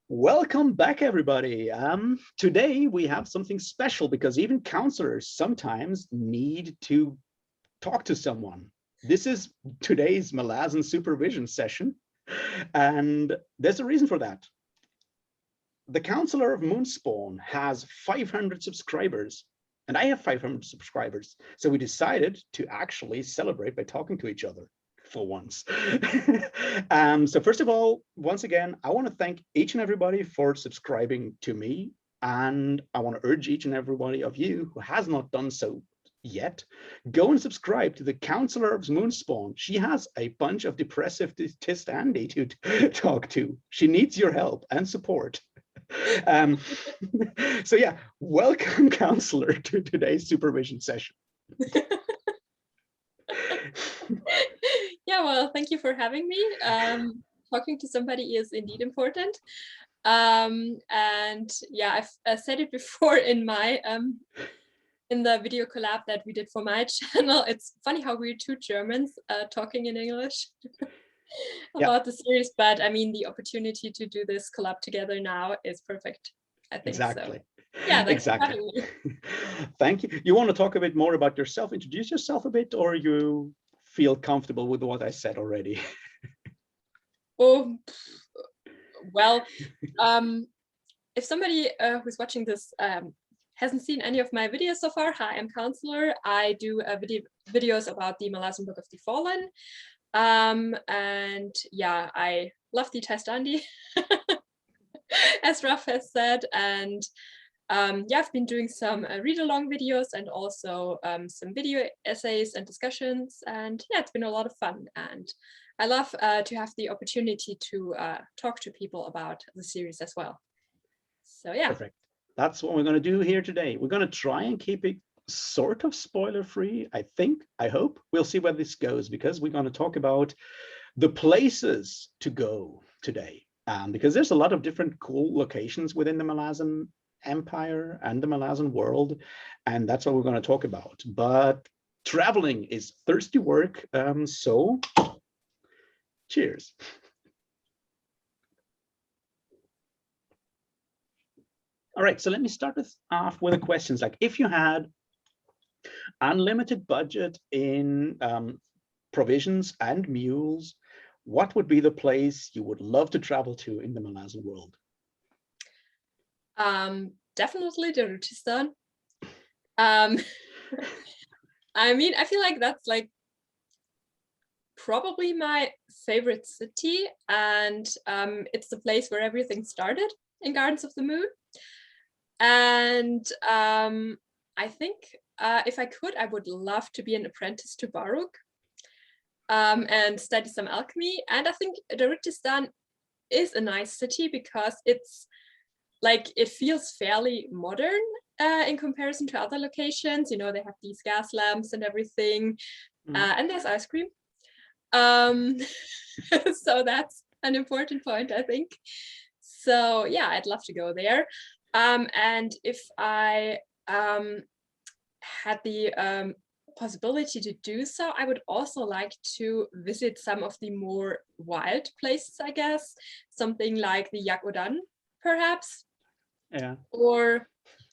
Welcome back, everybody. Today we have something special because even counselors sometimes need to talk to someone. This is today's Malazan supervision session, and there's a reason for that. The Counselor of Moonspawn has 500 subscribers, and I have 500 subscribers. So we decided to actually celebrate by talking to each other for once. So first of all, once again, I want to thank each and everybody for subscribing to me. And I want to urge each and everybody of you who has not done so yet, go and subscribe to the Counselor of Moonspawn. She has a bunch of depressive Andy to talk to. She needs your help and support. So yeah, welcome, Counselor, to today's supervision session. Yeah, well, thank you for having me. Talking to somebody is indeed important. And yeah, I've said it before in my in the video collab that we did for my channel. It's funny how we're two Germans talking in English about the series, but I mean, the opportunity to do this collab together now is perfect. I think exactly. So. Yeah, thanks exactly. for having me. Thank you. You want to talk a bit more about yourself, introduce yourself a bit, or you feel comfortable with what I said already? Oh, well, if somebody who's watching this hasn't seen any of my videos so far, hi, I'm Counselor. I do videos about the Malazan Book of the Fallen. And yeah, I love the Testandi, as Raf has said. And yeah, I've been doing some read-along videos and also some video essays and discussions. And yeah, it's been a lot of fun. And I love to have the opportunity to talk to people about the series as well. So yeah. Perfect. That's what we're going to do here today. We're going to try and keep it sort of spoiler-free, I think, I hope. We'll see where this goes, because we're going to talk about the places to go today. Because there's a lot of different cool locations within the Malazan Empire and the Malazan world, and that's what we're going to talk about. But traveling is thirsty work, so cheers. All right, so let me start off with the questions. Like, if you had unlimited budget in provisions and mules, what would be the place you would love to travel to in the Malazan world? Definitely the Rutistan. I mean, I feel like that's like probably my favorite city, and it's the place where everything started in Gardens of the Moon. And I think if I could, I would love to be an apprentice to Baruch and study some alchemy. And I think Darutistan is a nice city because it's like, it feels fairly modern in comparison to other locations. You know, they have these gas lamps and everything, and there's ice cream. So that's an important point, I think. So yeah, I'd love to go there. And if I had the possibility to do so, I would also like to visit some of the more wild places, I guess. Something like the Yakodan, perhaps. Yeah. Or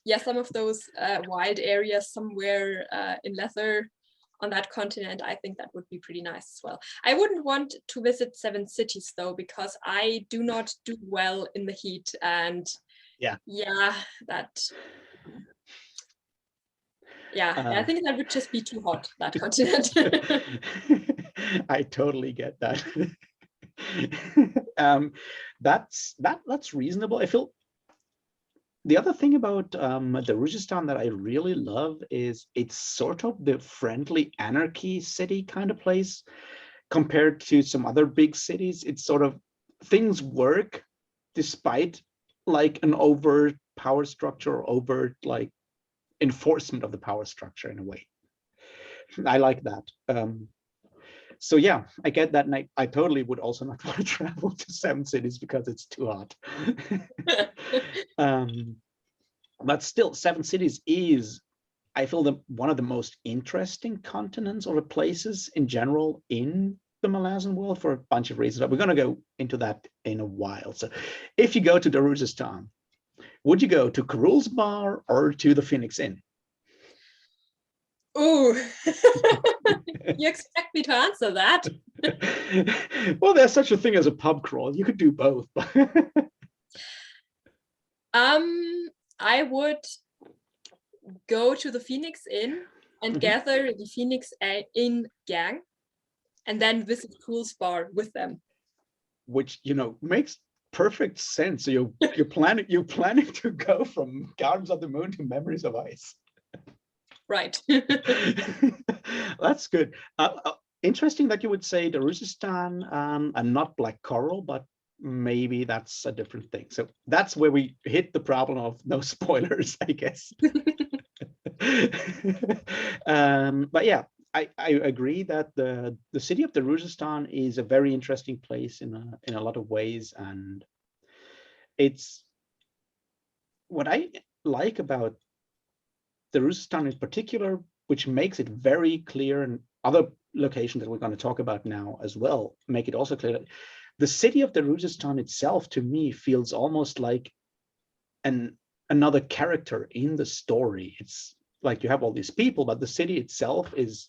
yeah, some of those wild areas somewhere in Leather on that continent. I think that would be pretty nice as well. I wouldn't want to visit 7 cities though, because I do not do well in the heat, and yeah, that I think that would just be too hot, that continent. I totally get that. That's reasonable. I feel the other thing about the Rujistan that I really love is it's sort of the friendly anarchy city kind of place compared to some other big cities. It's sort of, things work despite like an overt power structure or overt like enforcement of the power structure in a way. I like that. So yeah, I get that, and I totally would also not want to travel to 7 cities because it's too hot. But still, 7 cities is, I feel, one of the most interesting continents or places in general in the Malazan world for a bunch of reasons, but we're going to go into that in a while. So if you go to Daruzhistan, would you go to Karul's Bar or to the Phoenix Inn? Ooh, you expect me to answer that? Well, there's such a thing as a pub crawl. You could do both. I would go to the Phoenix Inn and gather the Phoenix Inn gang, and then visit Cool's Bar with them. Which, you know, makes perfect sense. So you're planning to go from Gardens of the Moon to Memories of Ice. Right. That's good. Interesting that you would say Daruzhistan and not Black Coral, but maybe that's a different thing. So that's where we hit the problem of no spoilers, I guess. But yeah, I agree that the city of Daruzhistan is a very interesting place in a lot of ways, and it's what I like about Daruzhistan in particular, which makes it very clear, and other locations that we're going to talk about now as well make it also clear that the city of Daruzhistan itself, to me, feels almost like another character in the story. It's like you have all these people, but the city itself is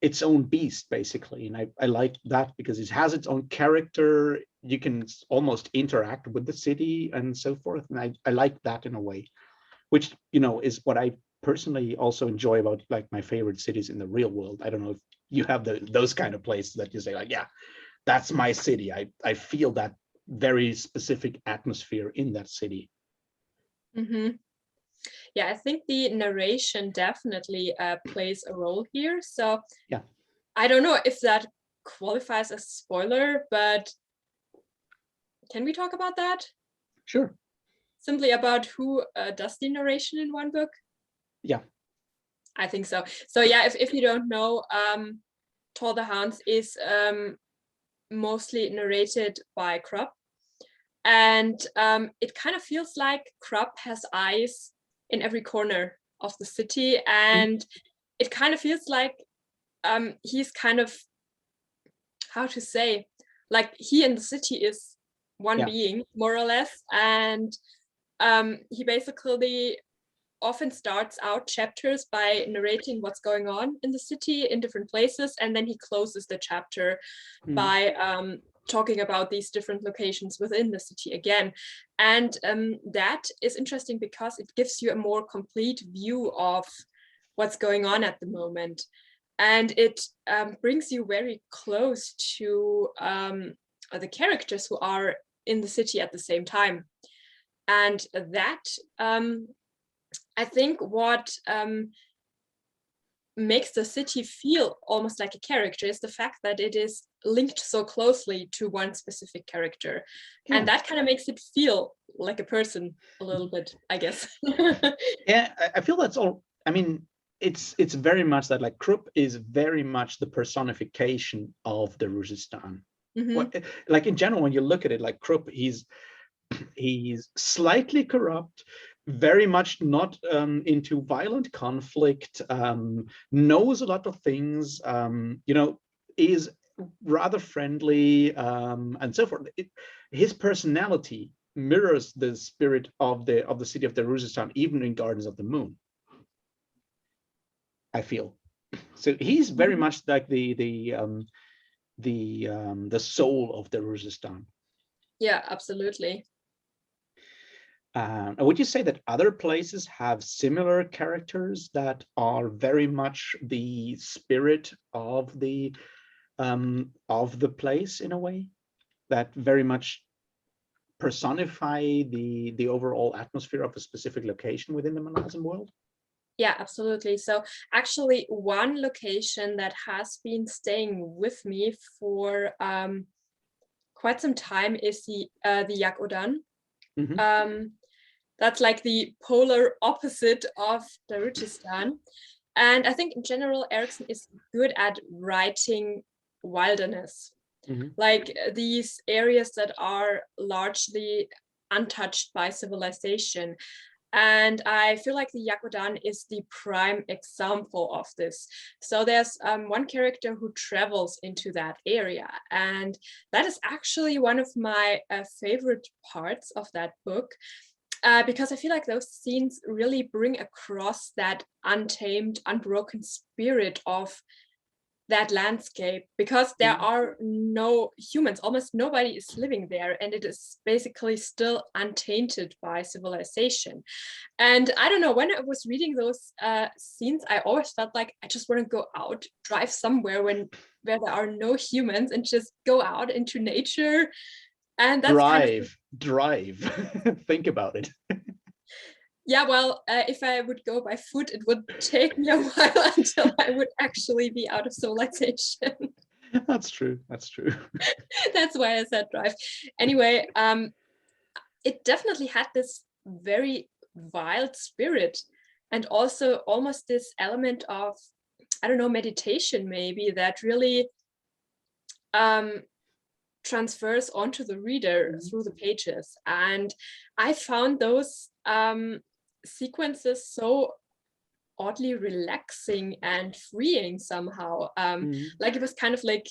its own beast, basically. And I like that because it has its own character. You can almost interact with the city and so forth. And I like that in a way, which, you know, is what I personally also enjoy about like my favorite cities in the real world. I don't know if you have those kind of places that you say like, yeah, that's my city. I feel that very specific atmosphere in that city. Mm-hmm. Yeah, I think the narration definitely plays a role here. So yeah, I don't know if that qualifies as spoiler, but can we talk about that? Sure. Simply about who does the narration in one book? Yeah. I think so. So yeah, if you don't know, Tor the Hounds is mostly narrated by Krupp. And it kind of feels like Krupp has eyes in every corner of the city. And it kind of feels like he's kind of, how to say, like he and the city is one being, more or less. And he basically often starts out chapters by narrating what's going on in the city in different places, and then he closes the chapter by talking about these different locations within the city again. And that is interesting because it gives you a more complete view of what's going on at the moment. And it brings you very close to the characters who are in the city at the same time. And that, I think, what makes the city feel almost like a character is the fact that it is linked so closely to one specific character. And that kind of makes it feel like a person a little bit, I guess. Yeah, I feel that's all. I mean, it's very much that, like, Krupp is very much the personification of Daruzhistan. Like in general, when you look at it, like Krupp, he's slightly corrupt, very much not into violent conflict, knows a lot of things, you know, is rather friendly, and so forth. His personality mirrors the spirit of the city of Daruzhistan, even in Gardens of the Moon, I feel. So he's very much like the soul of Daruzhistan. Yeah, absolutely. Would you say that other places have similar characters that are very much the spirit of the place in a way, that very much personify the overall atmosphere of a specific location within the Malazan world? Yeah, absolutely. So actually, one location that has been staying with me for quite some time is the Yak-Odan. That's like the polar opposite of Darujhistan. And I think in general, Erikson is good at writing wilderness. Like these areas that are largely untouched by civilization. And I feel like the Yagodan is the prime example of this. So there's one character who travels into that area. And that is actually one of my favorite parts of that book. Because I feel like those scenes really bring across that untamed, unbroken spirit of that landscape, because there are no humans, almost nobody is living there, and it is basically still untainted by civilization. And I don't know, when I was reading those scenes, I always felt like I just want to go out, drive somewhere where there are no humans, and just go out into nature. And that's drive. Think about it. Yeah, well, if I would go by foot, it would take me a while until I would actually be out of civilization. That's true. That's true. That's why I said drive. Anyway, it definitely had this very wild spirit, and also almost this element of, I don't know, meditation maybe, that really transfers onto the reader through the pages. And I found those sequences so oddly relaxing and freeing somehow. Like it was kind of like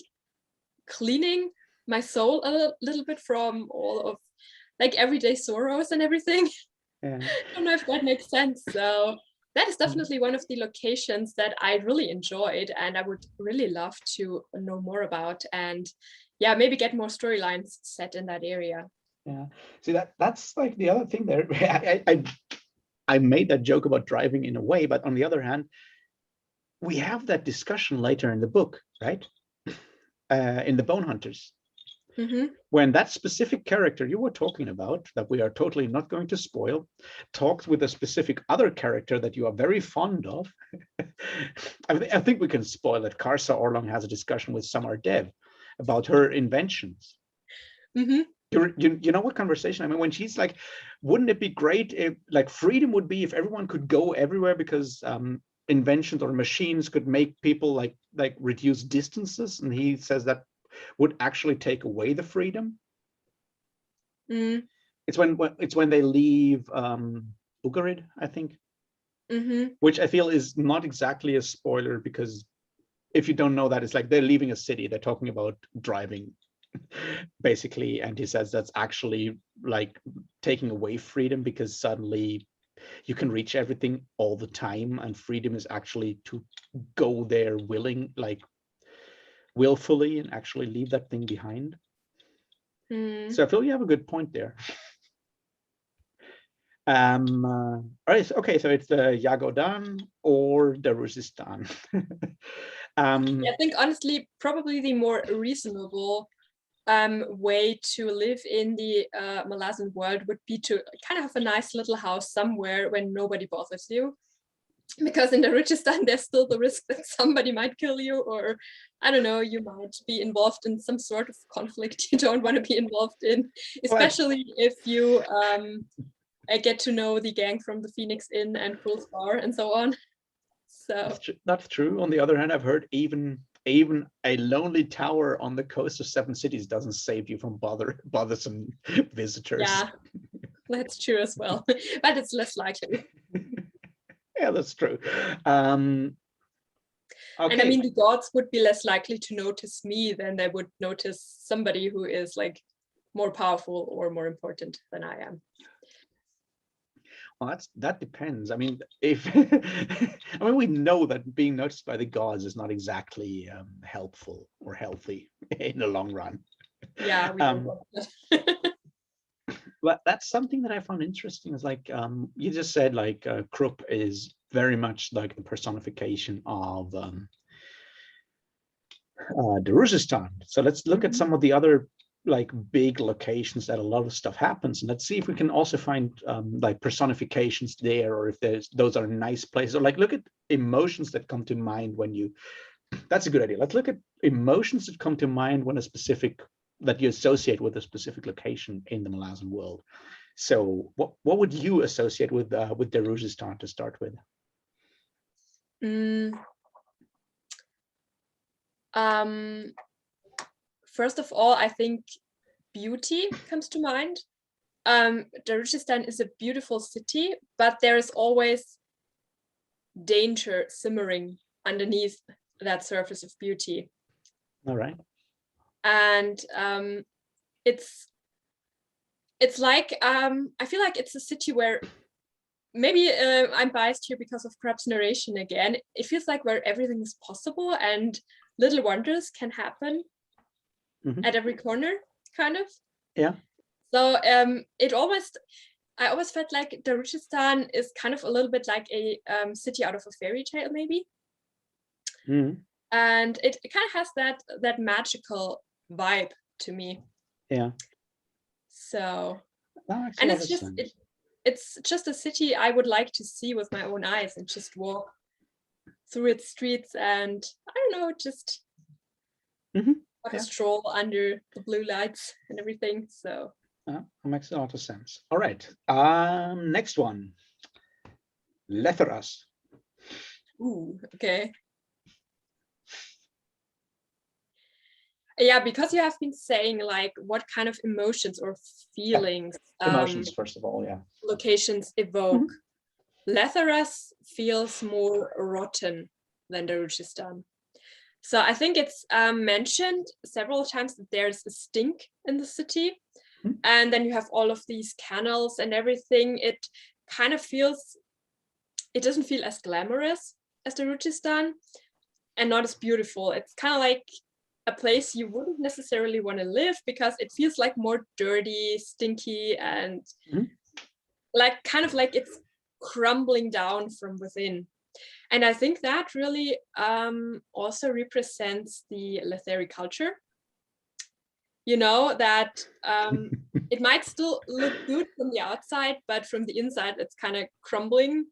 cleaning my soul a little bit from all of like everyday sorrows and everything. Yeah. I don't know if that makes sense. So that is definitely one of the locations that I really enjoyed, and I would really love to know more about, and yeah, maybe get more storylines set in that area. Yeah. See, that's like the other thing there. I made that joke about driving in a way, but on the other hand, we have that discussion later in the book, right? In the Bone Hunters. When that specific character you were talking about, that we are totally not going to spoil, talks with a specific other character that you are very fond of. I think we can spoil that Karsa Orlong has a discussion with Samar Dev about her inventions. You know what conversation? I mean, when she's like, wouldn't it be great if like freedom would be if everyone could go everywhere, because inventions or machines could make people like reduce distances, and he says that would actually take away the freedom. It's when they leave Ugarid, I think, which I feel is not exactly a spoiler, because if you don't know that, it's like they're leaving a city, they're talking about driving basically, and he says that's actually like taking away freedom, because suddenly you can reach everything all the time, and freedom is actually to go there willfully and actually leave that thing behind. So I feel you have a good point there. All right, okay, so it's the Yagodan or the Rusistan. I think honestly, probably the more reasonable way to live in the Malazan world would be to kind of have a nice little house somewhere when nobody bothers you. Because in the Rajasthan, there's still the risk that somebody might kill you, or I don't know, you might be involved in some sort of conflict you don't want to be involved in, especially if you get to know the gang from the Phoenix Inn and Fool's Bar and so on. So that's true. On the other hand, I've heard even a lonely tower on the coast of 7 cities doesn't save you from bothersome visitors. Yeah, that's true as well, but it's less likely. Yeah, that's true. Okay. And I mean, the gods would be less likely to notice me than they would notice somebody who is like more powerful or more important than I am. Well, that depends. I mean, I mean, we know that being noticed by the gods is not exactly helpful or healthy in the long run. Yeah, we don't want that. But that's something that I found interesting. Is like you just said, like Krupp is very much like the personification of the Ruzistan. So let's look at some of the other like big locations that a lot of stuff happens, and let's see if we can also find like personifications there, or if those are nice places, or like look at emotions that come to mind when you. That's a good idea. Let's look at emotions that come to mind when that you associate with a specific location in the Malazan world. So what would you associate with Daruzhistan to start with? First of all, I think beauty comes to mind. Darussistan is a beautiful city, but there is always danger simmering underneath that surface of beauty. All right. And it's like I feel like it's a city where maybe I'm biased here because of perhaps narration again. It feels like where everything is possible and little wonders can happen at every corner, kind of. Yeah. So I always felt like Darussistan is kind of a little bit like a city out of a fairy tale, maybe. And it kind of has that magical vibe to me. Yeah. So, and it's just a city I would like to see with my own eyes and just walk through its streets and I don't know, just have a stroll under the blue lights and everything. So that makes a lot of sense. All right. Next one. Letteras. Ooh, okay. Yeah, because you have been saying like what kind of emotions or feelings emotions first of all, locations evoke. Letteras feels more rotten than Darussistan. So I think it's mentioned several times that there's a stink in the city, and then you have all of these canals and everything. It kind of feels, it doesn't feel as glamorous as Darussistan and not as beautiful. It's kind of like a place you wouldn't necessarily want to live because it feels like more dirty, stinky, and like kind of like it's crumbling down from within. And I think that really also represents the Letheri culture. You know, that it might still look good from the outside, but from the inside, it's kind of crumbling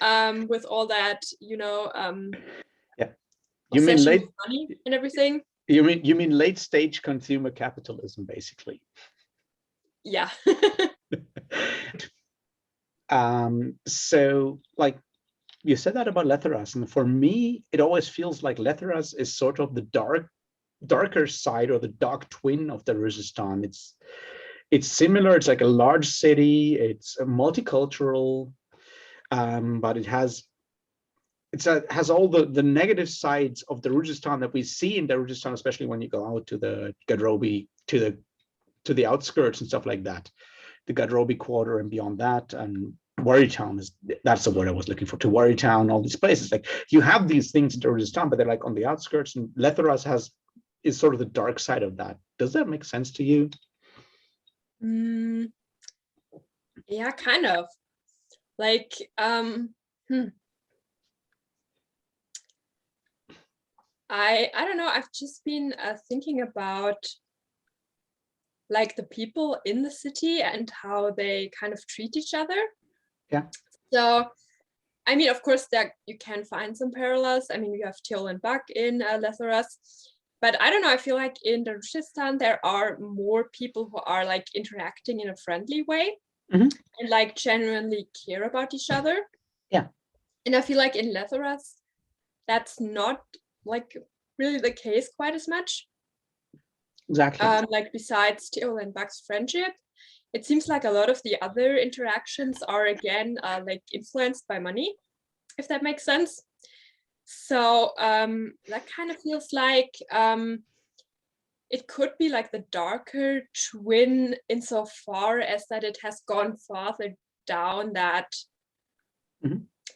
with all that, you know, you mean late money and everything. You mean late stage consumer capitalism, basically. Yeah. So like you said that about Letteras, and for me, it always feels like Letteras is sort of the darker side or the dark twin of Darussistan. It's similar. It's like a large city. It's multicultural, but it has all the negative sides of Darussistan that we see in Darussistan, especially when you go out to the Gadrobi, to the outskirts and stuff like that, the Gadrobi quarter and beyond that, and Wari Town that's the word I was looking for. To Wari Town, all these places, like you have these things in Darussistan, but they're like on the outskirts, and Letteras is sort of the dark side of that. Does that make sense to you? Yeah, kind of. Like, I don't know. I've just been thinking about like the people in the city and how they kind of treat each other. Yeah. So, I mean, of course, that you can find some parallels. I mean, you have Teol and Bak in Letteras, but I don't know. I feel like in Darussistan there are more people who are like interacting in a friendly way and like genuinely care about each other. Yeah. And I feel like in Letteras, that's not like really the case quite as much. Exactly. Like besides Teol and Bak's friendship, it seems like a lot of the other interactions are again like influenced by money, if that makes sense. So that kind of feels like it could be like the darker twin insofar as that it has gone farther down that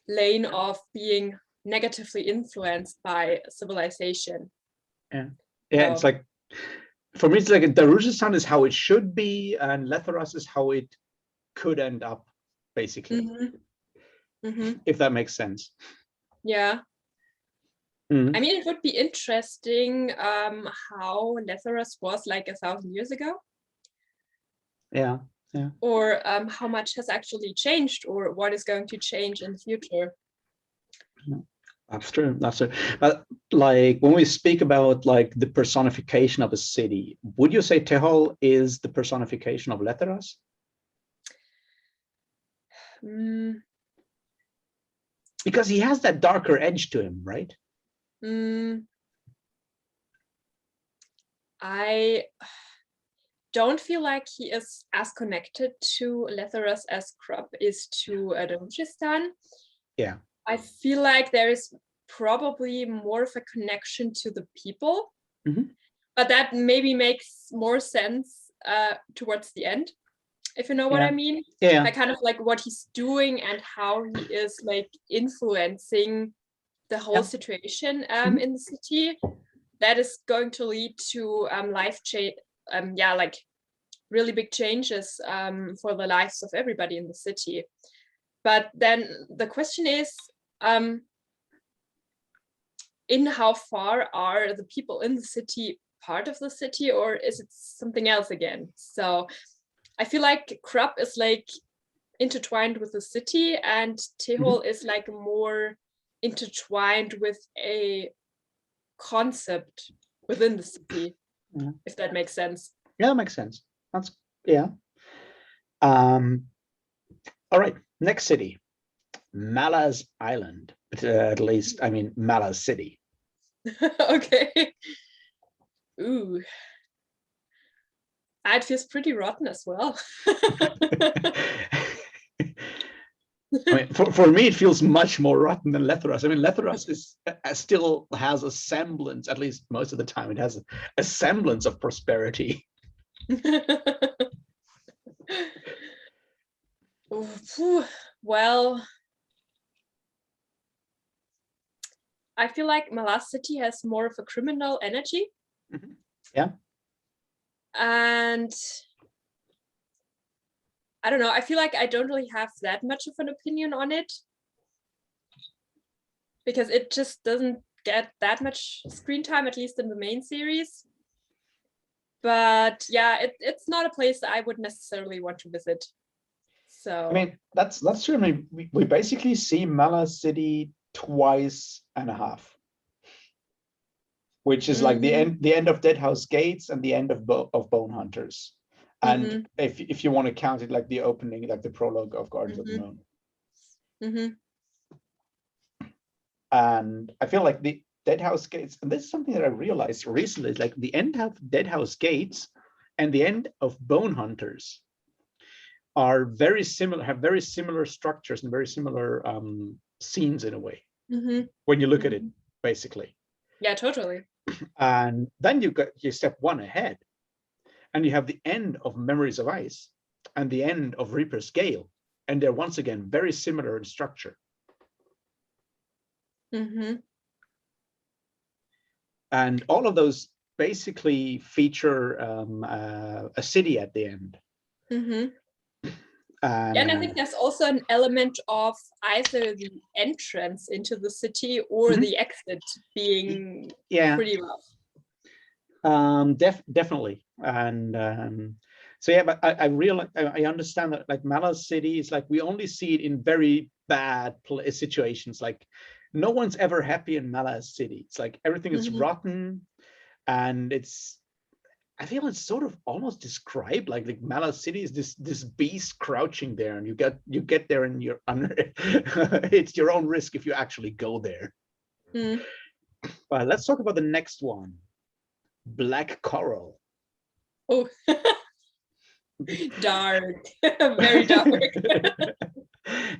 lane of being negatively influenced by civilization. Yeah, it's like, for me, it's like Darussistan is how it should be, and Letteras is how it could end up, basically. If that makes sense. Yeah. I mean, it would be interesting how Letteras was like 1,000 years ago. Yeah. Or how much has actually changed, or what is going to change in the future. That's true. But like when we speak about like the personification of a city, would you say Tehol is the personification of Letteras? Because he has that darker edge to him, right? don't feel like he is as connected to Letherus as Krupp is to Adochistan. Yeah. I feel like there is probably more of a connection to the people, but that maybe makes more sense towards the end, if you know what I mean. Yeah. Like kind of like what he's doing and how he is like influencing the whole situation in the city. That is going to lead to life change, like really big changes for the lives of everybody in the city. But then the question is, in how far are the people in the city part of the city, or is it something else again? So I feel like Krupp is like intertwined with the city, and Tehol is like more intertwined with a concept within the city, if that makes sense. Yeah, that makes sense. That's all right, next city, Malaz Island. At least, I mean, Malaz City. Okay. Ooh. It feels pretty rotten as well. I mean, for me, it feels much more rotten than Letherus. I mean, Letherus is still has a semblance, at least most of the time, it has a semblance of prosperity. Well, I feel like Malaz City has more of a criminal energy. Yeah. And I don't know, I feel like I don't really have that much of an opinion on it, because it just doesn't get that much screen time, at least in the main series. But yeah, it's not a place that I would necessarily want to visit. So I mean, that's true. I mean, we basically see Malaz City twice and a half, which is like the end of Deadhouse Gates and the end of Bone Hunters. And if you want to count it like the opening, like the prologue of Guardians of the Moon. And I feel like the Deadhouse Gates, and this is something that I realized recently, is like the end of Deadhouse Gates and the end of Bone Hunters are very similar, have very similar structures and very similar scenes in a way, when you look at it, basically. Yeah, totally. And then you step one ahead, and you have the end of Memories of Ice and the end of Reaper's Gale, and they're once again very similar in structure. And all of those basically feature a city at the end. And I think there's also an element of either the entrance into the city or the exit being pretty rough. Definitely. And so yeah, but I realize, I understand that like Malaz City is like, we only see it in very bad situations. Like no one's ever happy in Malaz City. It's like everything is rotten, and I feel it's sort of almost described like Malaz City is this beast crouching there, and you get there and you're under it's your own risk if you actually go there. But let's talk about the next one, Black Coral. Oh, dark, very dark.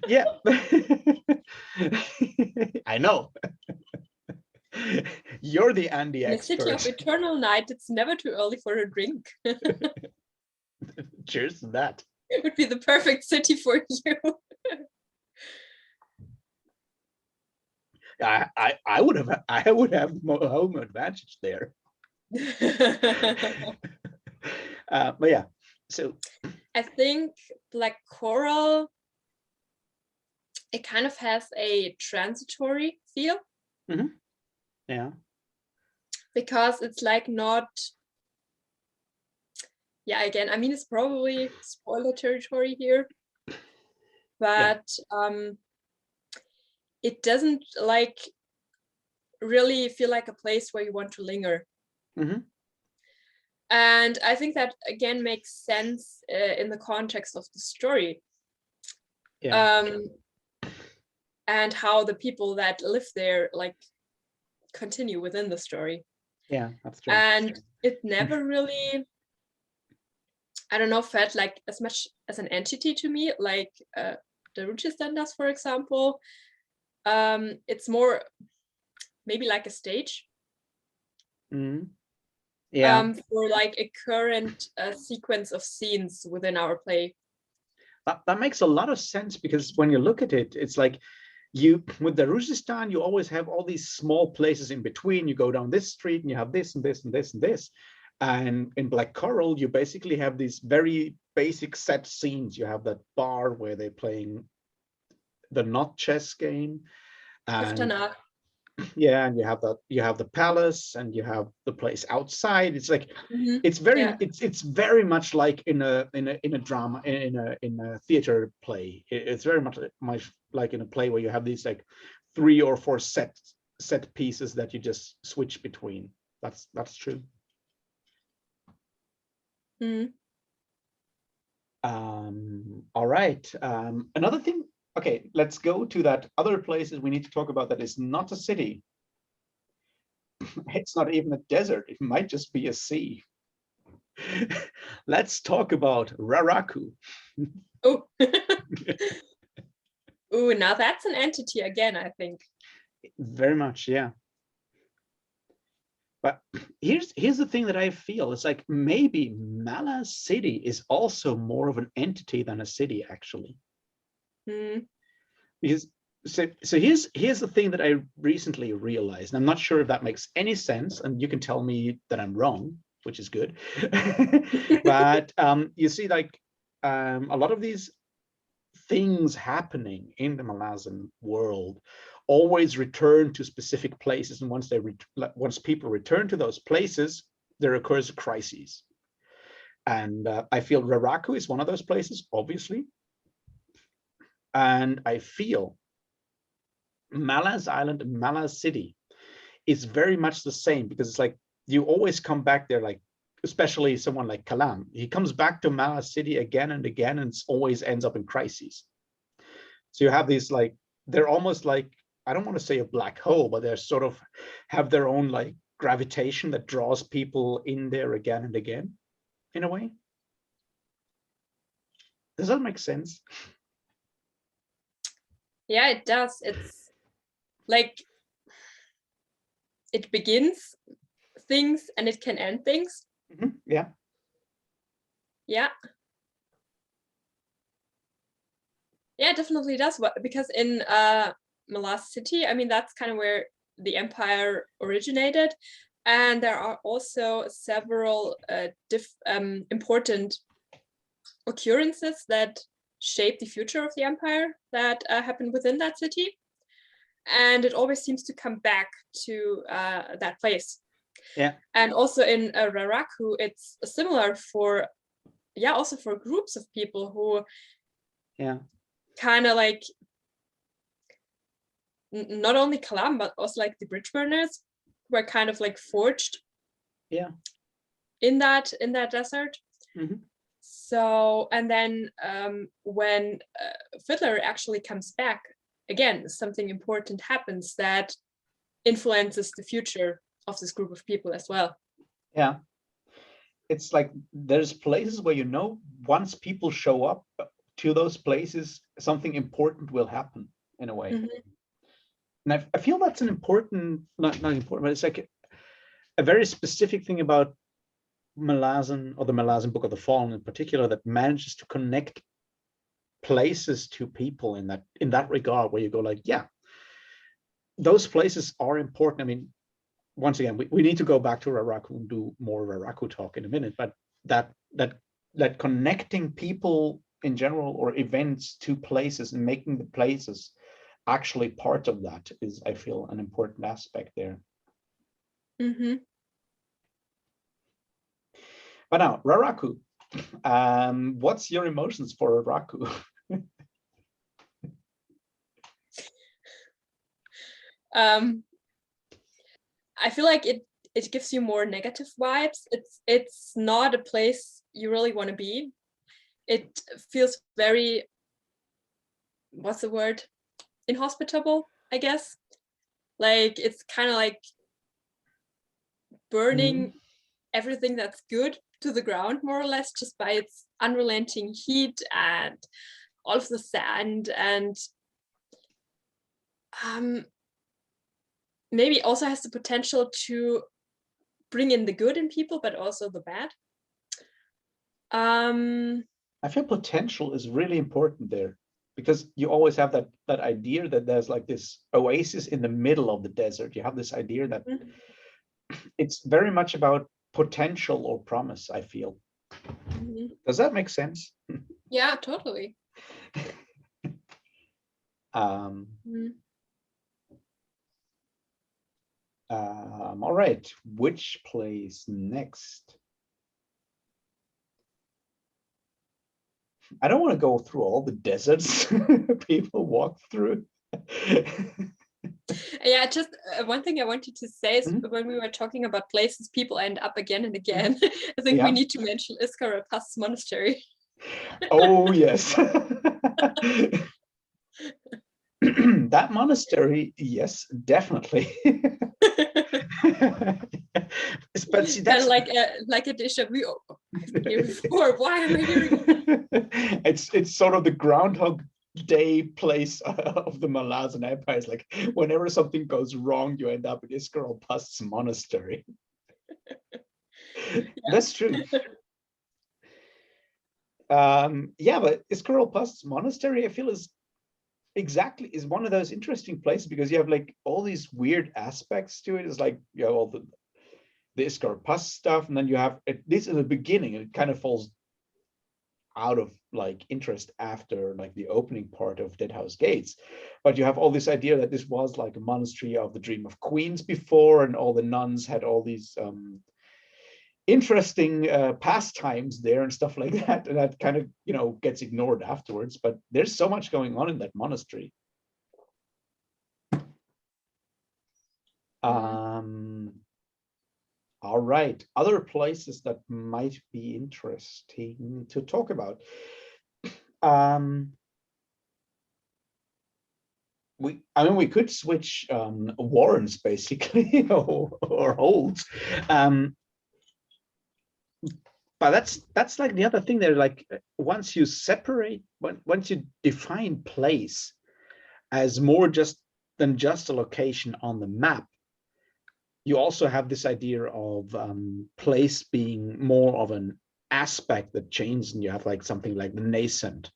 Yeah, I know. You're the Andy expert. In the city of eternal night, it's never too early for a drink. Cheers to that. It would be the perfect city for you. I would have home advantage there. But yeah, so I think Black Coral, it kind of has a transitory feel. Yeah, because it's like not, yeah, again, I mean, it's probably spoiler territory here, but it doesn't like really feel like a place where you want to linger. And I think that again makes sense in the context of the story. And how the people that live there like continue within the story. Yeah, that's true. And it never really I don't know, felt like as much as an entity to me, like the Rutschestern does, for example. It's more maybe like a stage Yeah, for like a current sequence of scenes within our play. that makes a lot of sense, because when you look at it, it's like you, with the Ruzhistan, you always have all these small places in between. You go down this street and you have this and this and this and this. And in Black Coral, you basically have these very basic set scenes. You have that bar where they're playing the not chess game, and Kuftana. yeah, and you have the palace, and you have the place outside. It's like Mm-hmm. Yeah. it's very much like in a drama, in a theater play. It's very much like in a play where you have these like 3 or 4 set pieces that you just switch between. That's true. Mm. All right. Another thing. Okay, let's go to that other places we need to talk about that is not a city. It's not even a desert. It might just be a sea. Let's talk about Raraku. Oh. Oh, now that's an entity again, I think. Very much, yeah. But here's the thing that I feel. It's like maybe Mala City is also more of an entity than a city, actually. Mm. Because so here's the thing that I recently realized. And I'm not sure if that makes any sense, and you can tell me that I'm wrong, which is good. But you see, like a lot of these things happening in the Malazan world always return to specific places, and once people return to those places, there occurs a crisis. And I feel Raraku is one of those places, obviously, and I feel Malaz Island and Malaz City is very much the same, because it's like you always come back there, like especially someone like Kalam, he comes back to Malaz City again and again, and always ends up in crises. So you have these like, they're almost like, I don't want to say a black hole, but they're sort of have their own like gravitation that draws people in there again and again, in a way. Does that make sense? Yeah, it does. It's like it begins things and it can end things. Yeah. Yeah. Yeah, it definitely does. Because in Malaz City, I mean, that's kind of where the empire originated. And there are also several important occurrences that shape the future of the empire that happen within that city. And it always seems to come back to that place. Yeah. And also in Raraku, it's similar for, yeah, also for groups of people who kind of like not only Kalam, but also like the bridge burners were kind of like forged in that desert. So, and then when Fiddler actually comes back, again, something important happens that influences the future of this group of people as well. Yeah. It's like there's places where, you know, once people show up to those places, something important will happen, in a way. And I feel that's an important, not important, but it's like a very specific thing about Malazan, or the Malazan Book of the Fallen in particular, that manages to connect places to people in that regard, where you go like, yeah, those places are important. I mean, once again, we need to go back to Raraku and do more Raraku talk in a minute, but that connecting people in general, or events, to places, and making the places actually part of that is, I feel, an important aspect there. But now, Raraku, what's your emotions for Raraku? I feel like it gives you more negative vibes. It's not a place you really want to be. It feels very, what's the word? Inhospitable, I guess. Like it's kind of like burning everything that's good to the ground, more or less, just by its unrelenting heat and all of the sand, and maybe also has the potential to bring in the good in people, but also the bad. I feel potential is really important there, because you always have that idea that there's like this oasis in the middle of the desert. You have this idea that it's very much about potential or promise, I feel. Does that make sense? Yeah, totally. All right, which place next? I don't want to go through all the deserts people walk through. Yeah, just one thing I wanted to say is when we were talking about places people end up again and again, I think we need to mention Iskara Pass Monastery. Oh, yes. That monastery, yes, definitely. But see, that's kind of like a déjà vu. Oh, I've been here before. Why am I here again? It's sort of the Groundhog Day place of the Malazan Empire. It's like whenever something goes wrong, you end up in Iskara Pass Monastery. Yeah. That's true. Yeah, but Iskara Pass Monastery, I feel, is one of those interesting places, because you have like all these weird aspects to it. It's like you have all the Iskara Pass stuff, and then you have this in the beginning, and it kind of falls out of like interest after like the opening part of Deadhouse Gates. But you have all this idea that this was like a monastery of the Dream of Queens before, and all the nuns had all these interesting pastimes there and stuff like that, and that kind of, you know, gets ignored afterwards. But there's so much going on in that monastery. All right, other places that might be interesting to talk about. We could switch warrants basically, or holds. But that's like the other thing there. Like once you separate, once you define place as more than just a location on the map, you also have this idea of place being more of an aspect that changes, and you have like something like the nascent,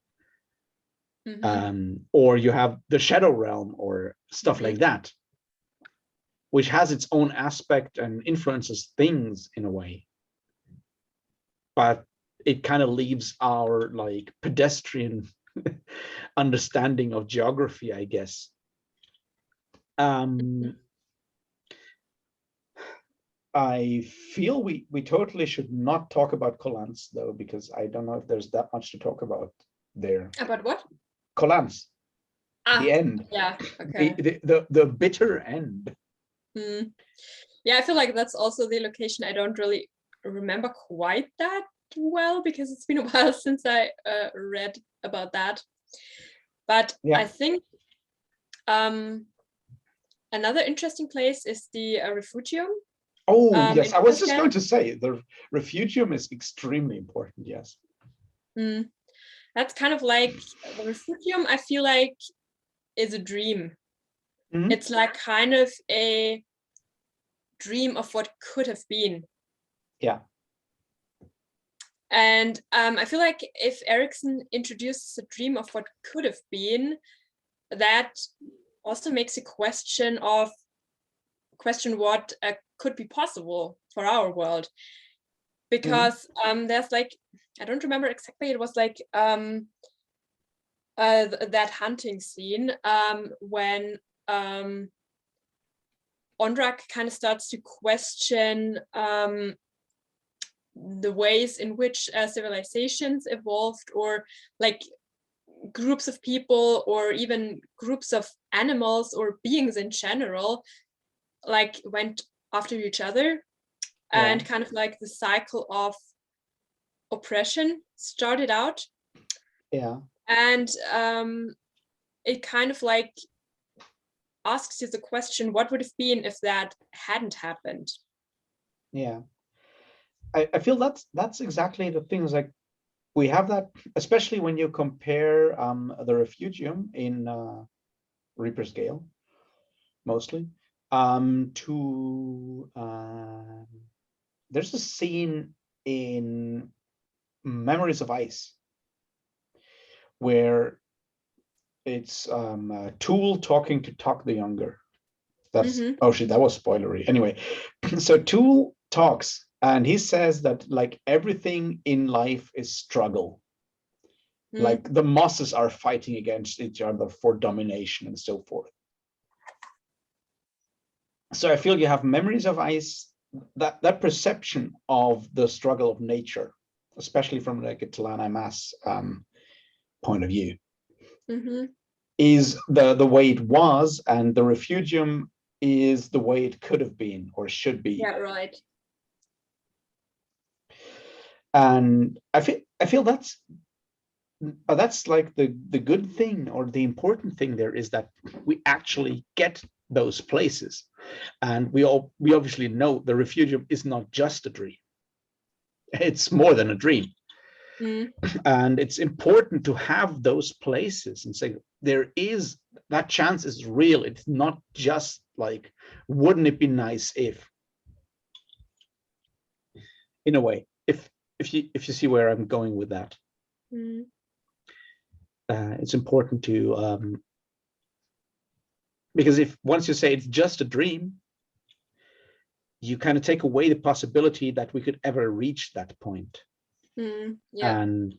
or you have the shadow realm or stuff like that, which has its own aspect and influences things in a way, but it kind of leaves our like pedestrian understanding of geography, I guess. I feel we totally should not talk about Collans though, because I don't know if there's that much to talk about there. About what? Collans. The end. Yeah. Okay. The bitter end. Yeah, I feel like that's also the location I don't really remember quite that well, because it's been a while since I read about that. But yeah. I think another interesting place is the Refugium. Oh, yes, I was just going to say the Refugium is extremely important, yes. That's kind of like the Refugium, I feel like, is a dream. It's like kind of a dream of what could have been. Yeah. And I feel like if Erikson introduces a dream of what could have been, that also makes a question what could be possible for our world. Because there's like, I don't remember exactly, it was like that hunting scene when Ondrak kind of starts to question the ways in which civilizations evolved, or like groups of people, or even groups of animals or beings in general, like went after each other. And kind of like the cycle of oppression started out. Yeah. And it kind of like asks you the question, what would have been if that hadn't happened? Yeah. I feel that's exactly the things, like we have that, especially when you compare the refugium in Reaper's Gale, mostly, to there's a scene in Memories of Ice where it's Tool talking to Tuck the Younger. That's Mhm. oh shit, that was spoilery. Anyway, so Tool talks and he says that like everything in life is struggle. Mm. Like the mosses are fighting against each other for domination and so forth. So I feel you have Memories of Ice, that perception of the struggle of nature, especially from like a Talana Mass point of view, Mhm. is the way it was, and the refugium is the way it could have been or should be. Yeah, right. And I feel that's like the good thing, or the important thing there is that we actually get those places, and we obviously know the refugium is not just a dream, it's more than a dream. Mm. And it's important to have those places and say there is that chance is real. It's not just like, wouldn't it be nice if, in a way, if you see where I'm going with that. Mm. It's important to because if once you say it's just a dream, you kind of take away the possibility that we could ever reach that point. Mm. Yeah. And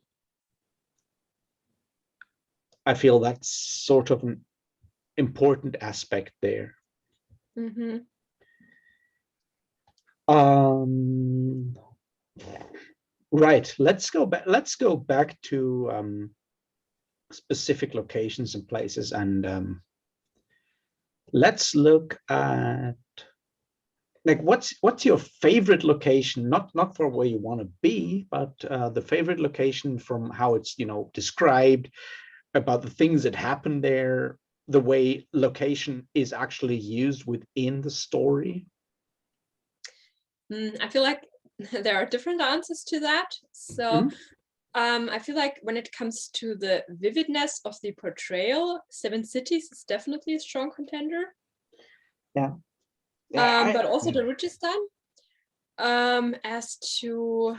I feel that's sort of an important aspect there. Mhm. Um, right. Let's go back to specific locations and places, and let's look at like what's your favorite location, not for where you want to be, but the favorite location from how it's described, about the things that happen there, the way location is actually used within the story. I feel like there are different answers to that. So Mhm. I feel like when it comes to the vividness of the portrayal, Seven Cities is definitely a strong contender. Yeah, yeah, But also the Rajasthan. As to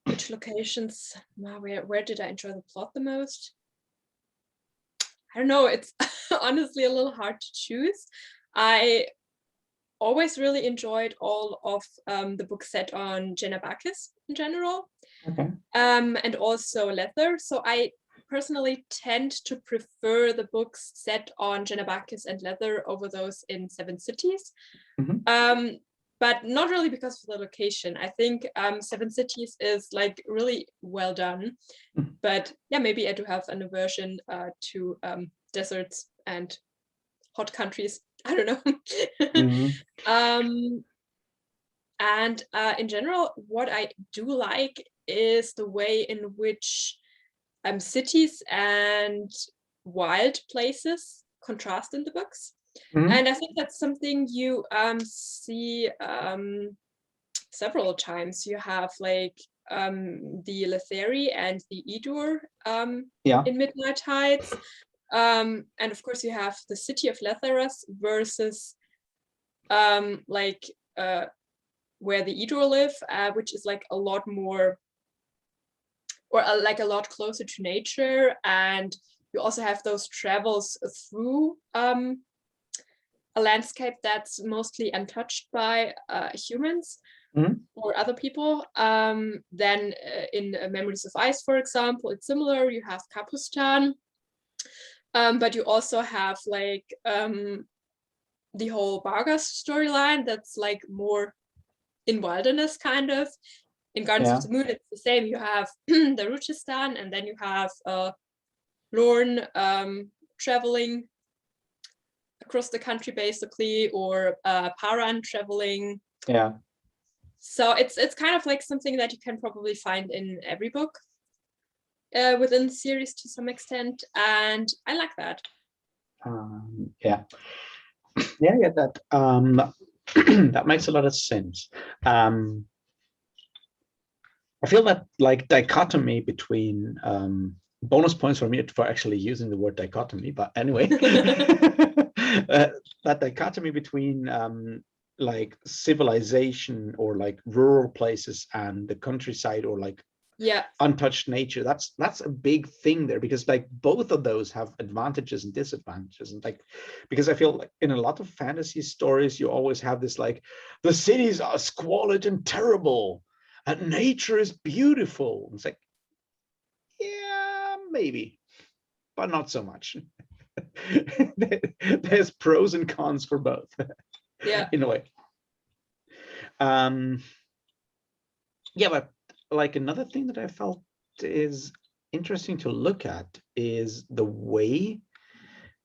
which locations, where did I enjoy the plot the most? I don't know. It's honestly a little hard to choose. I always really enjoyed all of the books set on Genabakis in general, okay. and also leather. So I personally tend to prefer the books set on Genabakis and leather over those in Seven Cities. Mhm. But not really because of the location. I think Seven Cities is like really well done. Mhm. But yeah, maybe I do have an aversion to deserts and hot countries. I don't know. Mhm. um, and in general, what I do like is the way in which cities and wild places contrast in the books. Mhm. And I think that's something you see several times. You have like the Letheri and the Edur Yeah. in Midnight Heights. And of course, you have the city of Letheras versus like where the Edur live, which is like a lot more, or like a lot closer to nature. And you also have those travels through a landscape that's mostly untouched by humans Mhm. or other people. Then in Memories of Ice, for example, it's similar. You have Kapustan, but you also have like the whole Bargas storyline that's like more in wilderness kind of. In Gardens of Yeah. the Moon, it's the same. You have the Ruchistan, and then you have Lorne traveling across the country basically, or Paran traveling. Yeah. So it's kind of like something that you can probably find in every book within the series to some extent, and I like that. Yeah. Yeah. Yeah. That. That makes a lot of sense. I feel that like dichotomy between bonus points for me for actually using the word dichotomy, but anyway, that dichotomy between like civilization or like rural places and the countryside or like Yeah. untouched nature, that's a big thing there, because like both of those have advantages and disadvantages. And like, because I feel like in a lot of fantasy stories you always have this like, the cities are squalid and terrible and nature is beautiful. It's like, yeah, maybe, but not so much. There's pros and cons for both. Yeah. In a way. Yeah, but like another thing that I felt is interesting to look at is the way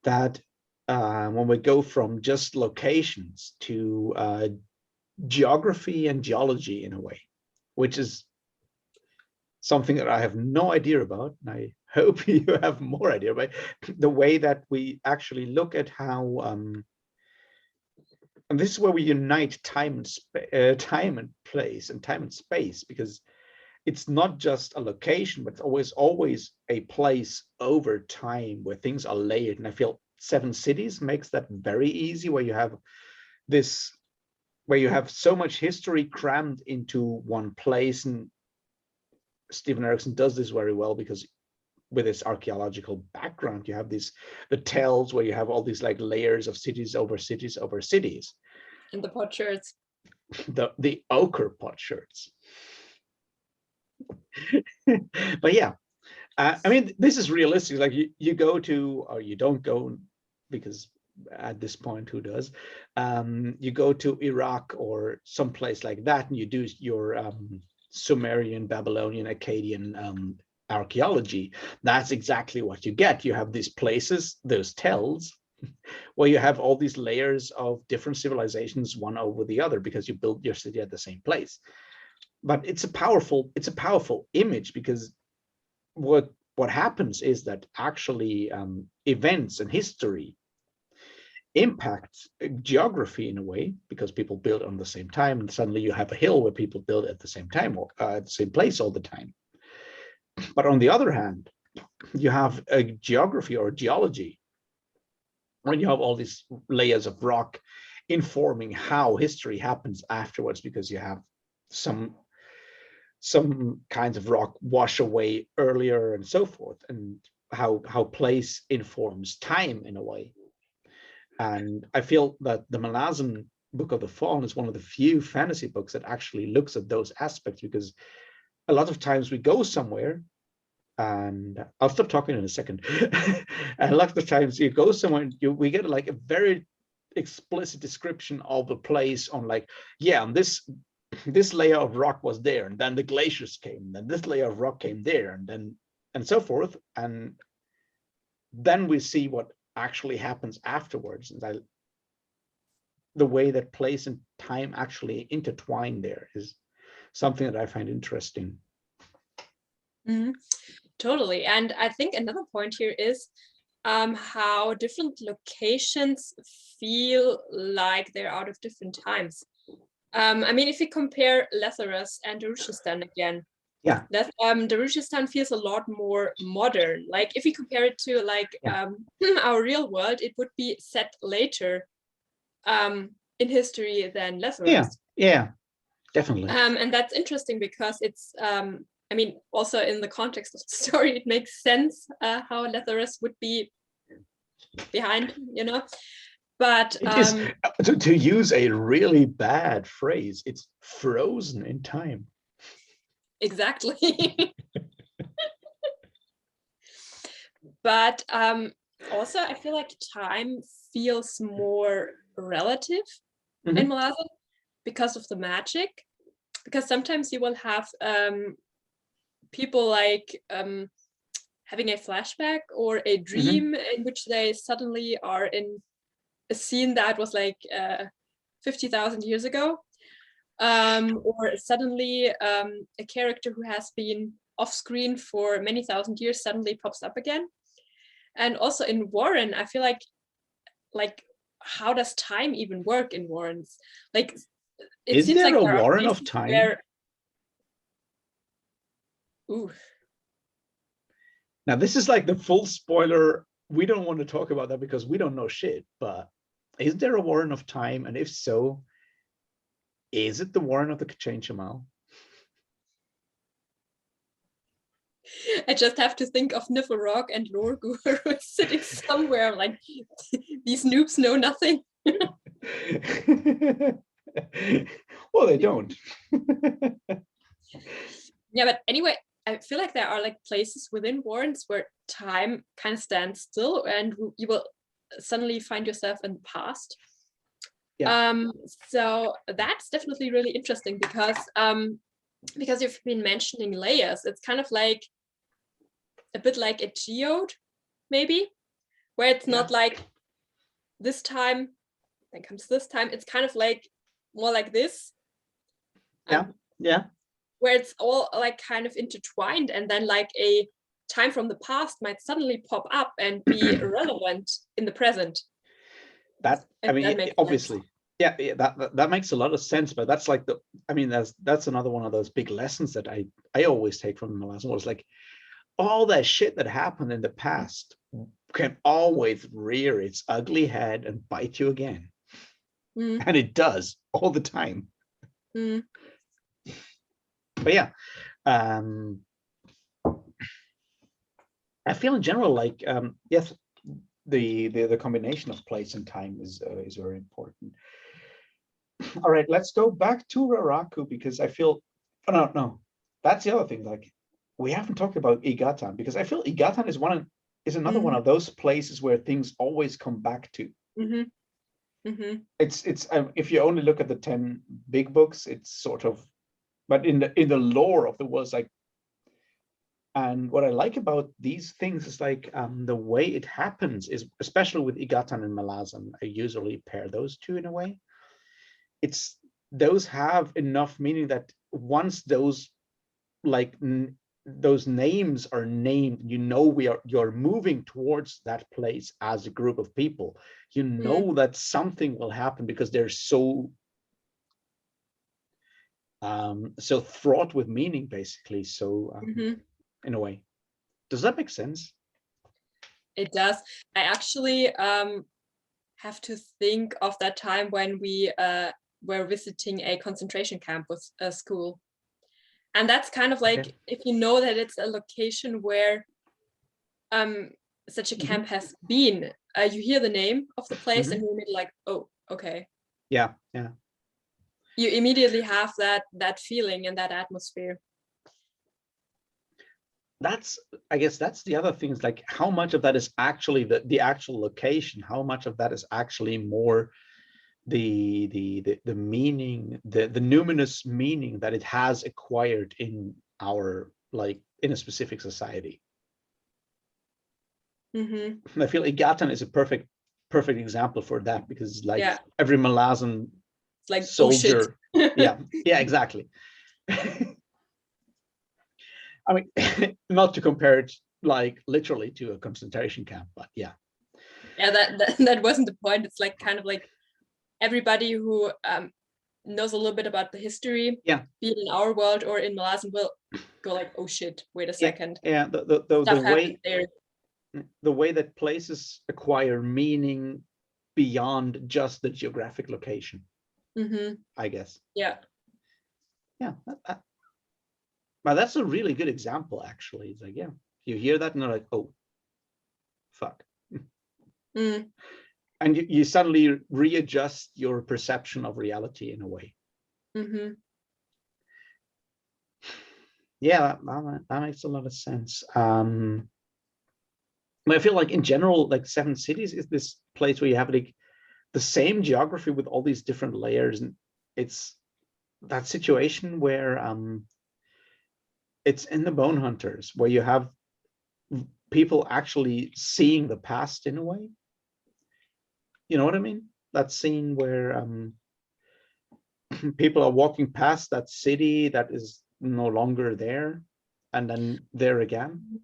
that when we go from just locations to geography and geology in a way, which is something that I have no idea about, and I hope you have more idea about the way that we actually look at how and this is where we unite time and place and time and space, because it's not just a location, but it's always a place over time where things are layered. And I feel Seven Cities makes that very easy, where you have this, where you have so much history crammed into one place. And Stephen Erickson does this very well, because with his archaeological background, you have the tells where you have all these like layers of cities over cities over cities. And the potsherds. The ochre potsherds. But yeah, I mean, this is realistic. Like you go to, or you don't go, because at this point, who does? You go to Iraq or someplace like that, and you do your Sumerian, Babylonian, Akkadian archaeology. That's exactly what you get. You have these places, those tells, where you have all these layers of different civilizations, one over the other, because you build your city at the same place. But it's a powerful image, because what happens is that actually events and history impact geography in a way, because people build on the same time, and suddenly you have a hill where people build at the same time, or at the same place all the time. But on the other hand, you have a geography or geology when you have all these layers of rock informing how history happens afterwards, because you have some kinds of rock wash away earlier and so forth, and how place informs time in a way. And I feel that the Malazan Book of the Faun is one of the few fantasy books that actually looks at those aspects, because a lot of times we go somewhere, and I'll stop talking in a second. And a lot of times you go somewhere and we get like a very explicit description of the place on like, yeah, and this layer of rock was there, and then the glaciers came, and then this layer of rock came there, and then and so forth. And then we see what actually happens afterwards. And the way that place and time actually intertwine there is something that I find interesting. Mm-hmm. Totally. And I think another point here is how different locations feel like they're out of different times. I mean, if we compare Letherus and Darushistan again, Yeah. Darushistan feels a lot more modern. Like if we compare it to like our real world, it would be set later in history than Letherus. Yeah, definitely. And that's interesting, because it's I mean, also in the context of the story, it makes sense how Letherus would be behind, you know. But it is, to use a really bad phrase, it's frozen in time. Exactly. But also, I feel like time feels more relative in Malazan because of the magic. Because sometimes you will have people like having a flashback or a dream in which they suddenly are in a scene that was like 50,000 years ago, or suddenly a character who has been off screen for many thousand years suddenly pops up again. And also in Warren, I feel like how does time even work in warrens? Like, it Is seems there like a there are warren of places time? where, ooh, Now, this is like the full spoiler. We don't want to talk about that because we don't know shit, but is there a warren of time? And if so, is it the warren of the Chain Shamal? I just have to think of Niflrock and Lorgu sitting somewhere like, these noobs know nothing. Well, they don't. Yeah, but anyway, I feel like there are like places within warrens where time kind of stands still and you will suddenly find yourself in the past. Yeah. So that's definitely really interesting because you've been mentioning layers. It's kind of like a bit like a geode, maybe, where it's not like this time, then comes this time. It's kind of like more like this. Yeah. Where it's all like kind of intertwined, and then like a time from the past might suddenly pop up and be relevant in the present. That, I If mean, that makes obviously. sense. Yeah, that makes a lot of sense, but that's like that's another one of those big lessons that I always take from the lesson was like all that shit that happened in the past can always rear its ugly head and bite you again. And it does all the time. But yeah, I feel in general like yes, the combination of place and time is very important. All right, let's go back to Raraku because I feel, oh, no, that's the other thing. Like we haven't talked about Igatan because I feel Igatan is another one of those places where things always come back to. It's if you only look at the 10 big books, it's sort of, but in the lore of the world, like, and what I like about these things is like the way it happens is, especially with Igatan and Malazan, I usually pair those two in a way. It's those have enough meaning that once those like those names are named, you know you're moving towards that place as a group of people. You know that something will happen because they're so so fraught with meaning, basically. So in a way, does that make sense? It does. I actually have to think of that time when we were visiting a concentration camp with a school. And that's kind of like, if you know that it's a location where such a camp has been, you hear the name of the place and you're like, oh, okay. Yeah. You immediately have that feeling and that atmosphere. I guess that's the other thing, is like how much of that is actually the actual location, how much of that is actually more the meaning, the numinous meaning that it has acquired in our, like, in a specific society. I feel Igatan is a perfect example for that, because like every Malazan like soldier, yeah, exactly. I mean, not to compare it like literally to a concentration camp, but yeah. Yeah, that wasn't the point. It's like kind of like everybody who knows a little bit about the history, be it in our world or in Malazan, will go like, oh shit, wait a second. Yeah, the way that places acquire meaning beyond just the geographic location, I guess. Yeah. But that's a really good example, actually. It's like, yeah, you hear that and they're like, oh, fuck. And you suddenly readjust your perception of reality in a way. Yeah, that makes a lot of sense. I feel like in general, like Seven Cities is this place where you have like the same geography with all these different layers, and it's that situation where it's in the Bone Hunters where you have people actually seeing the past in a way. You know what I mean? That scene where people are walking past that city that is no longer there, and then there again.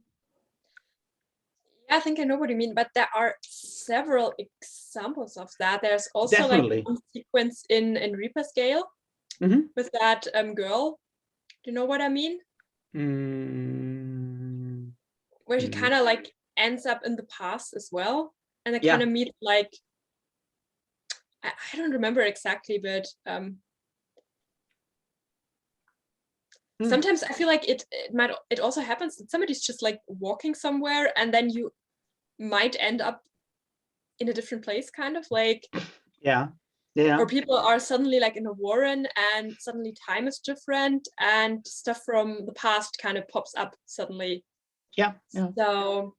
Yeah, I think I know what you mean, but there are several examples of that. There's also Definitely. like one sequence in Reaper Scale with that girl. Do you know what I mean? Where she kind of like ends up in the past as well, and they kind of meet like I don't remember exactly, but sometimes I feel like it also happens that somebody's just like walking somewhere and then you might end up in a different place, kind of like or people are suddenly like in a warren and suddenly time is different and stuff from the past kind of pops up suddenly. So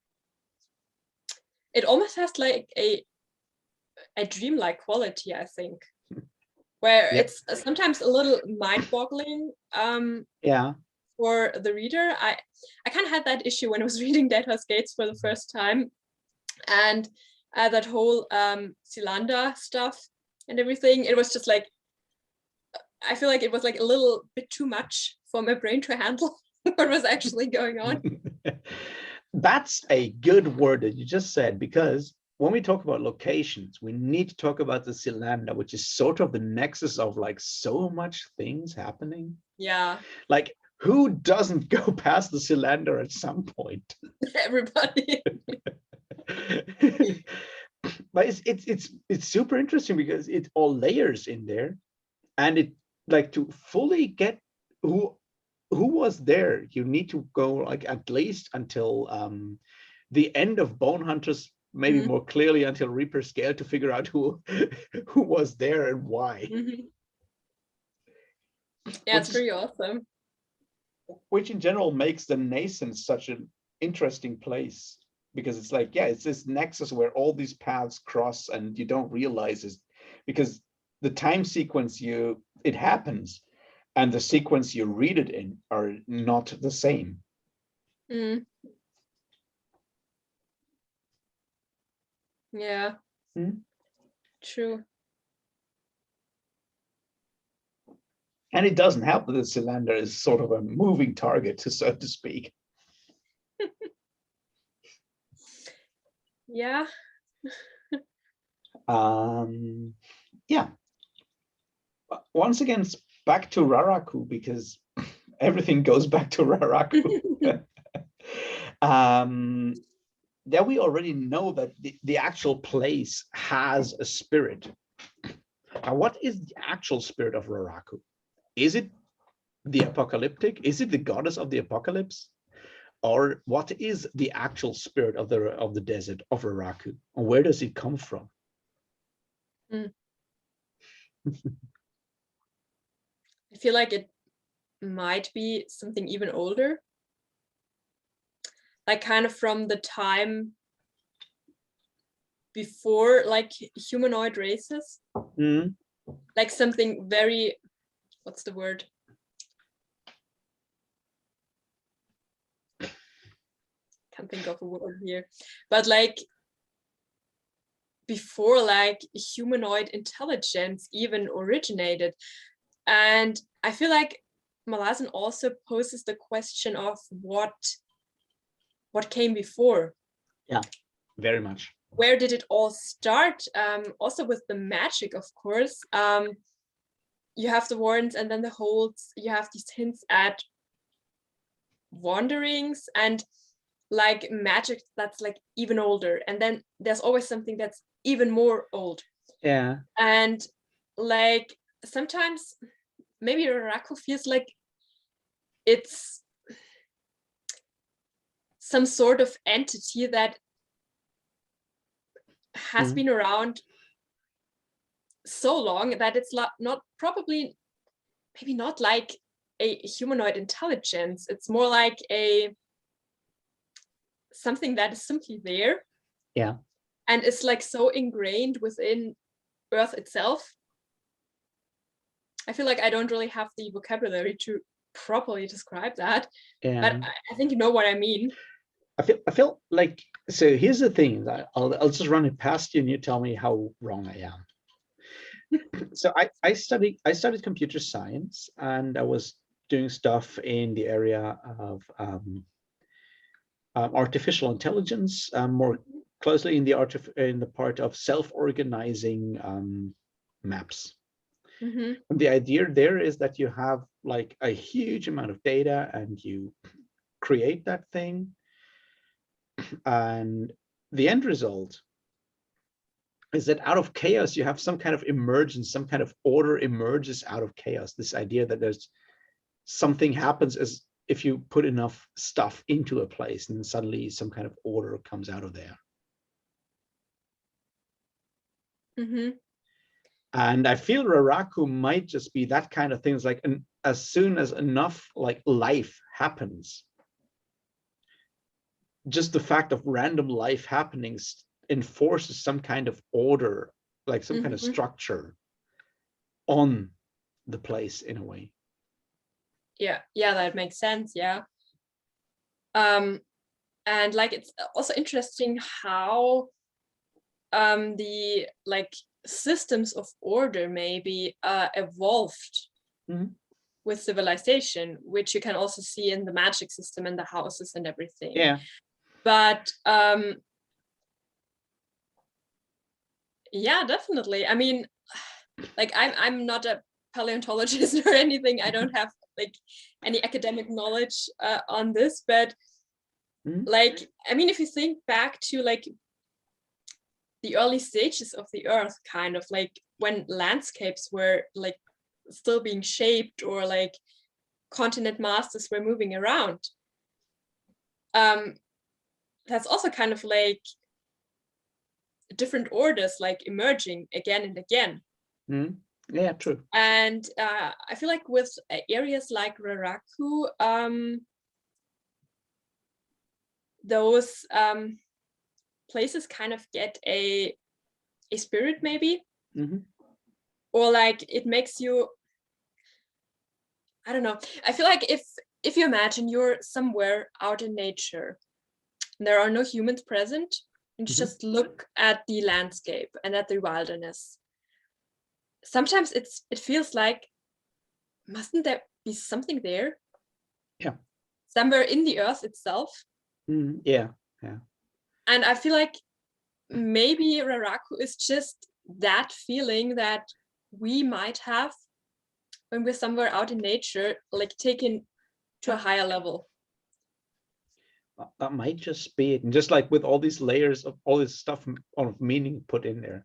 it almost has like a dreamlike quality, I think, where it's sometimes a little mind-boggling for the reader. I kind of had that issue when I was reading Dead Horse Gates for the first time, and that whole Silanda stuff and everything. It was just like, I feel like it was like a little bit too much for my brain to handle what was actually going on. That's a good word that you just said, because when we talk about locations, we need to talk about the Cylinder, which is sort of the nexus of like so much things happening. Yeah. Like, who doesn't go past the Cylinder at some point? Everybody. But it's super interesting because it all layers in there, and it like to fully get who was there, you need to go like at least until the end of Bone Hunters, maybe more clearly until Reaper Scale, to figure out who was there and why. Yeah, it's pretty awesome. Which in general makes the Nascent such an interesting place, because it's like, it's this nexus where all these paths cross and you don't realize it, because the time sequence it happens and the sequence you read it in are not the same. Yeah. True. And it doesn't help that the Cylinder is sort of a moving target, so to speak. Yeah. Once again, back to Raraku, because everything goes back to Raraku. There we already know that the actual place has a spirit. Now, what is the actual spirit of Raraku? Is it the apocalyptic? Is it the goddess of the apocalypse? Or what is the actual spirit of the desert of Raraku? And where does it come from? I feel like it might be something even older, like kind of from the time before like humanoid races. Like something very, what's the word? Can't think of a word here, but like before like humanoid intelligence even originated. And I feel like Malazan also poses the question of what came before. Yeah, very much. Where did it all start? Also with the magic, of course. You have the warrants and then the holds. You have these hints at wanderings and like magic that's like even older. And then there's always something that's even more old. Yeah. And like sometimes maybe Raraku feels like it's some sort of entity that has been around so long that it's not probably, maybe not like a humanoid intelligence. It's more like something that is simply there. Yeah. And it's like so ingrained within Earth itself. I feel like I don't really have the vocabulary to properly describe that. Yeah. But I think you know what I mean. I feel like, so here's the thing, I'll just run it past you and you tell me how wrong I am. So I studied computer science, and I was doing stuff in the area of artificial intelligence, more closely in the part of self-organizing maps. Mm-hmm. And the idea there is that you have like a huge amount of data and you create that thing, and the end result is that out of chaos you have some kind of emergence, some kind of order emerges out of chaos. This idea that there's something happens as if you put enough stuff into a place, and then suddenly some kind of order comes out of there. Mm-hmm. And I feel Raraku might just be that kind of thing. It's like, as soon as enough like life happens, just the fact of random life happenings enforces some kind of order, like some kind of structure on the place in a way. Yeah, that makes sense. Yeah. And like it's also interesting how the like systems of order maybe evolved with civilization, which you can also see in the magic system and the houses and everything. Yeah. But yeah, definitely. I mean, like I'm not a paleontologist or anything. I don't have like any academic knowledge on this, but like, I mean, if you think back to like the early stages of the earth, kind of like when landscapes were like still being shaped, or like continent masters were moving around, that's also kind of like different orders like emerging again and again. Yeah, true. And I feel like with areas like Raraku, those places kind of get a spirit maybe, or like it makes you, I don't know. I feel like if you imagine you're somewhere out in nature, and there are no humans present, and you just look at the landscape and at the wilderness, sometimes it feels like, mustn't there be something there? Yeah. Somewhere in the earth itself. Yeah. And I feel like maybe Raraku is just that feeling that we might have when we're somewhere out in nature, like taken to a higher level. That might just be it. And just like with all these layers of all this stuff of meaning put in there,